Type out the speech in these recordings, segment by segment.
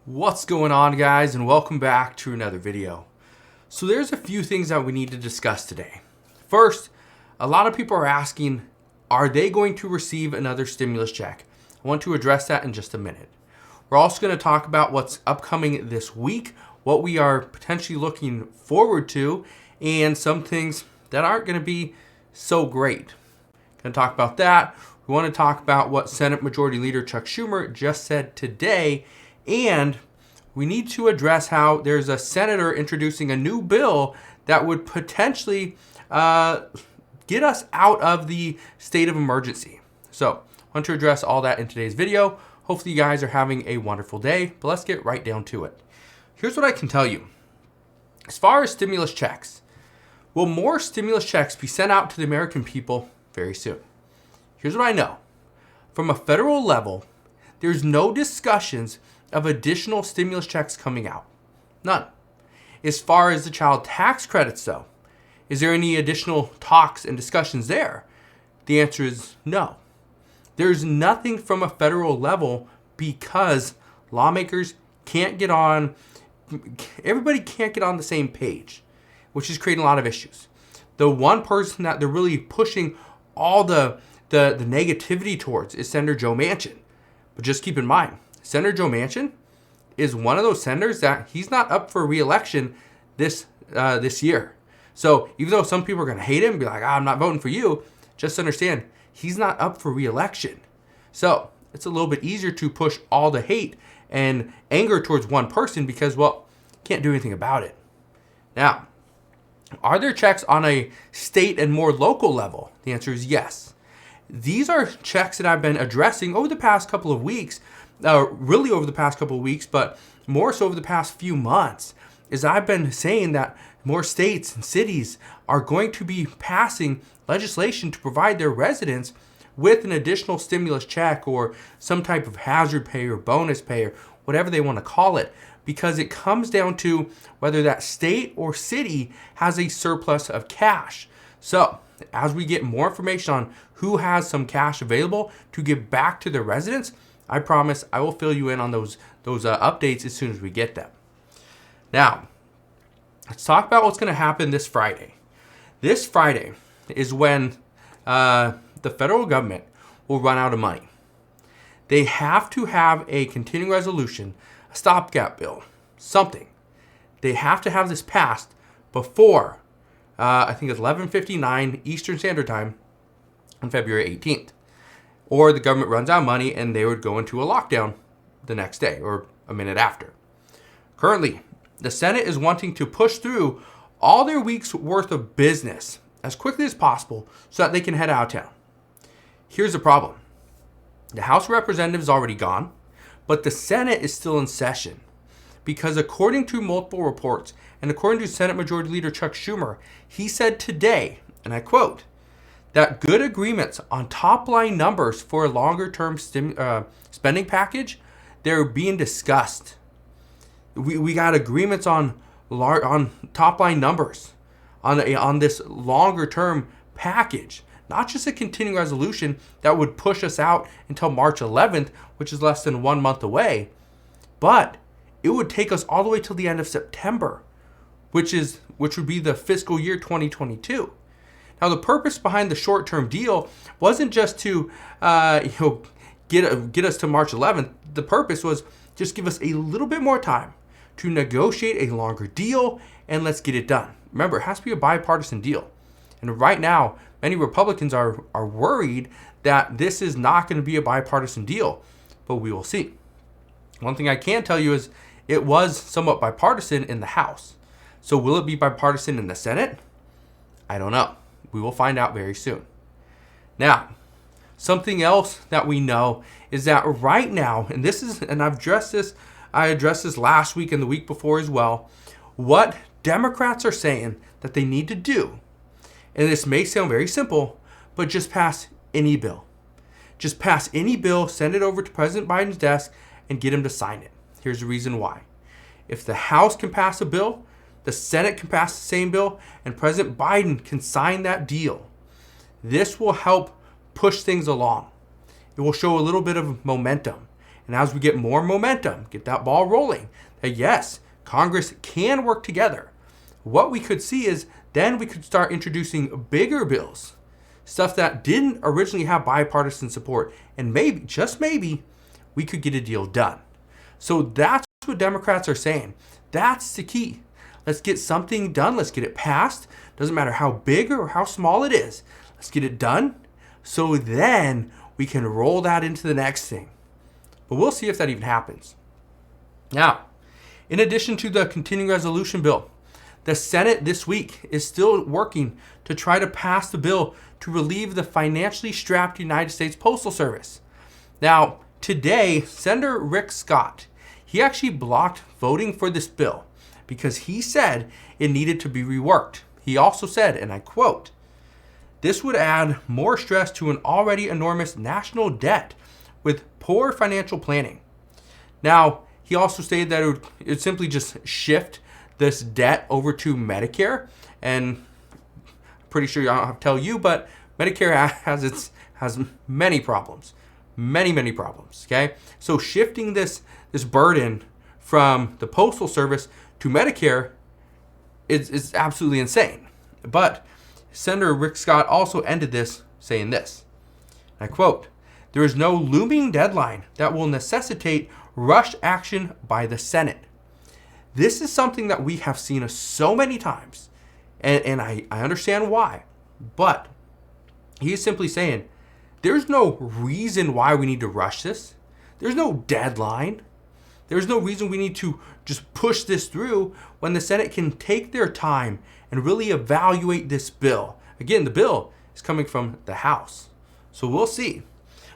What's going on, guys, and welcome back to another video. So there's a few things that we need to discuss today. First, a lot of people are asking, are they going to receive another stimulus check? I want to address that in just a minute. We're also going to talk about what's upcoming this week, what we are potentially looking forward to, and some things that aren't going to be so great. Going to talk about that. We want to talk about what Senate Majority Leader Chuck Schumer just said today. And we need to address how there's a senator introducing a new bill that would potentially get us out of the state of emergency. So I want to address all that in today's video. Hopefully you guys are having a wonderful day, but let's get right down to it. Here's what I can tell you. As far as stimulus checks, will more stimulus checks be sent out to the American people very soon? Here's what I know. From a federal level, there's no discussions of additional stimulus checks coming out. None. As far as the child tax credits, though, is there any additional talks and discussions there? The answer is no. There's nothing from a federal level because lawmakers can't get on, everybody can't get on the same page, which is creating a lot of issues. The one person that they're really pushing all the negativity towards is Senator Joe Manchin. But just keep in mind, Senator Joe Manchin is one of those senators that he's not up for re-election this year. So even though some people are going to hate him and be like, I'm not voting for you, just understand, he's not up for re-election. So it's a little bit easier to push all the hate and anger towards one person because, well, can't do anything about it. Now, are there checks on a state and more local level? The answer is yes. These are checks that I've been addressing over the past couple of weeks, really over the past couple of weeks, but more so over the past few months, is I've been saying that more states and cities are going to be passing legislation to provide their residents with an additional stimulus check or some type of hazard pay or bonus pay or whatever they want to call it, because it comes down to whether that state or city has a surplus of cash. So as we get more information on who has some cash available to give back to their residents, I promise I will fill you in on those updates as soon as we get them. Now, let's talk about what's going to happen this Friday. This Friday is when the federal government will run out of money. They have to have a continuing resolution, a stopgap bill, something. They have to have this passed before I think it's 11:59 Eastern Standard Time on February 18th. Or the government runs out of money and they would go into a lockdown the next day or a minute after. Currently, the Senate is wanting to push through all their week's worth of business as quickly as possible so that they can head out of town. Here's the problem. The House of Representatives is already gone, but the Senate is still in session. Because according to multiple reports, and according to Senate Majority Leader Chuck Schumer, he said today, and I quote, that good agreements on top-line numbers for a longer-term spending package, they're being discussed. We got agreements on top-line numbers on this longer-term package, not just a continuing resolution that would push us out until March 11th, which is less than 1 month away, but it would take us all the way till the end of September, which would be the fiscal year 2022. Now, the purpose behind the short-term deal wasn't just to get us to March 11th. The purpose was just give us a little bit more time to negotiate a longer deal, and let's get it done. Remember, it has to be a bipartisan deal. And right now, many Republicans are worried that this is not going to be a bipartisan deal, but we will see. One thing I can tell you is it was somewhat bipartisan in the House. So will it be bipartisan in the Senate? I don't know. We will find out very soon. Now, something else that we know is that right now, and I addressed this last week and the week before as well, what Democrats are saying that they need to do, and this may sound very simple, but just pass any bill. Just pass any bill, send it over to President Biden's desk, and get him to sign it. Here's the reason why. If the House can pass a bill, the Senate can pass the same bill, and President Biden can sign that deal. This will help push things along. It will show a little bit of momentum. And as we get more momentum, get that ball rolling, that yes, Congress can work together, what we could see is then we could start introducing bigger bills, stuff that didn't originally have bipartisan support, and maybe, just maybe, we could get a deal done. So that's what Democrats are saying. That's the key. Let's get something done. Let's get it passed. Doesn't matter how big or how small it is. Let's get it done so then we can roll that into the next thing. But we'll see if that even happens. Now, in addition to the continuing resolution bill, the Senate this week is still working to try to pass the bill to relieve the financially strapped United States Postal Service. Now, today, Senator Rick Scott, he actually blocked voting for this bill because he said it needed to be reworked. He also said, and I quote, "This would add more stress to an already enormous national debt with poor financial planning." Now, he also stated that it would simply just shift this debt over to Medicare, and I'm pretty sure I don't have to tell you, but Medicare has many problems, many problems. Okay, so shifting this burden from the Postal Service to Medicare is absolutely insane. But Senator Rick Scott also ended this saying this, and I quote, "There is no looming deadline that will necessitate rushed action by the Senate." This is something that we have seen so many times, and I understand why, but he's simply saying there's no reason why we need to rush this. There's no deadline. There's no reason we need to just push this through when the Senate can take their time and really evaluate this bill. Again, the bill is coming from the House, so we'll see.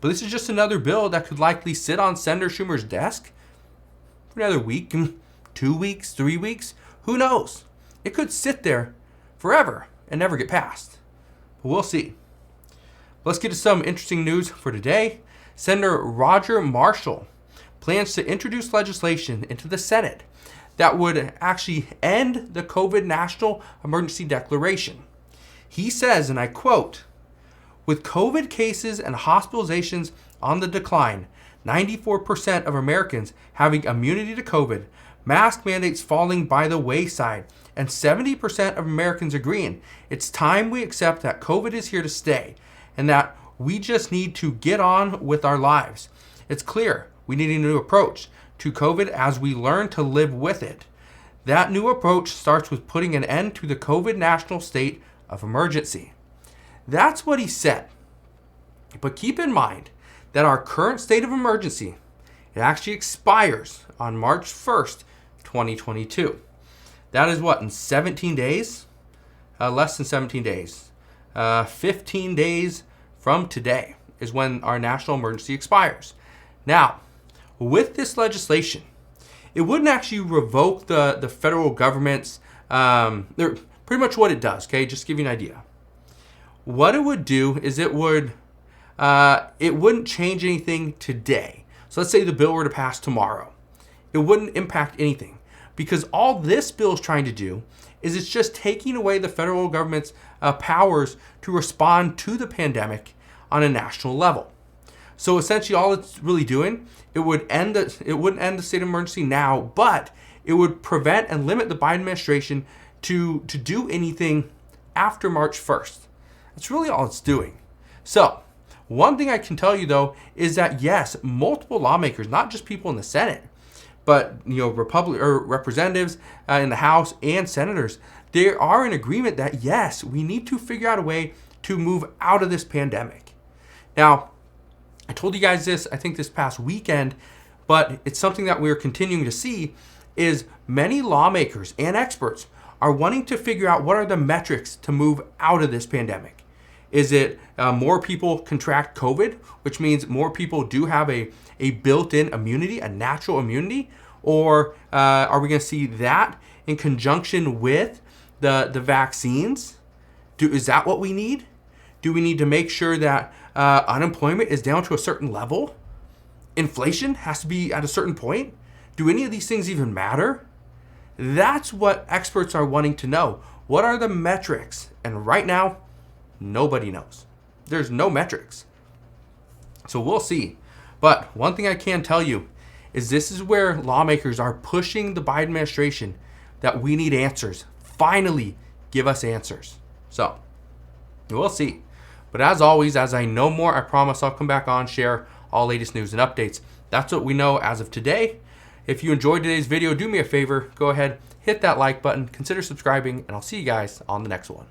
But this is just another bill that could likely sit on Senator Schumer's desk for another week, 2 weeks, 3 weeks, who knows? It could sit there forever and never get passed. But we'll see. Let's get to some interesting news for today. Senator Roger Marshall plans to introduce legislation into the Senate that would actually end the COVID national emergency declaration. He says, and I quote, "With COVID cases and hospitalizations on the decline, 94% of Americans having immunity to COVID, mask mandates falling by the wayside, and 70% of Americans agreeing it's time we accept that COVID is here to stay and that we just need to get on with our lives. It's clear we need a new approach to COVID as we learn to live with it. That new approach starts with putting an end to the COVID national state of emergency." That's what he said. But keep in mind that our current state of emergency, it actually expires on March 1st, 2022. That is what, in 17 days? Less than 17 days. 15 days from today is when our national emergency expires. Now, with this legislation, it wouldn't actually revoke the federal government's, pretty much what it does, okay? Just to give you an idea. What it would do is it wouldn't change anything today. So let's say the bill were to pass tomorrow. It wouldn't impact anything because all this bill is trying to do is it's just taking away the federal government's powers to respond to the pandemic on a national level. So essentially all it's really doing, it wouldn't end the state of emergency now, but it would prevent and limit the Biden administration to do anything after March 1st. That's really all it's doing. So one thing I can tell you though is that yes, multiple lawmakers, not just people in the Senate, but representatives in the House and senators, they are in agreement that yes, we need to figure out a way to move out of this pandemic. Now, I told you guys this, I think this past weekend, but it's something that we're continuing to see is many lawmakers and experts are wanting to figure out what are the metrics to move out of this pandemic. Is it more people contract COVID, which means more people do have a built-in immunity, a natural immunity? Or are we going to see that in conjunction with the vaccines? Is that what we need? Do we need to make sure that unemployment is down to a certain level? Inflation has to be at a certain point? Do any of these things even matter? That's what experts are wanting to know. What are the metrics? And right now, nobody knows. There's no metrics. So we'll see. But one thing I can tell you is this is where lawmakers are pushing the Biden administration that we need answers. Finally, give us answers. So, we'll see. But as always, as I know more, I promise I'll come back on, share all latest news and updates. That's what we know as of today. If you enjoyed today's video, do me a favor, go ahead, hit that like button, consider subscribing, and I'll see you guys on the next one.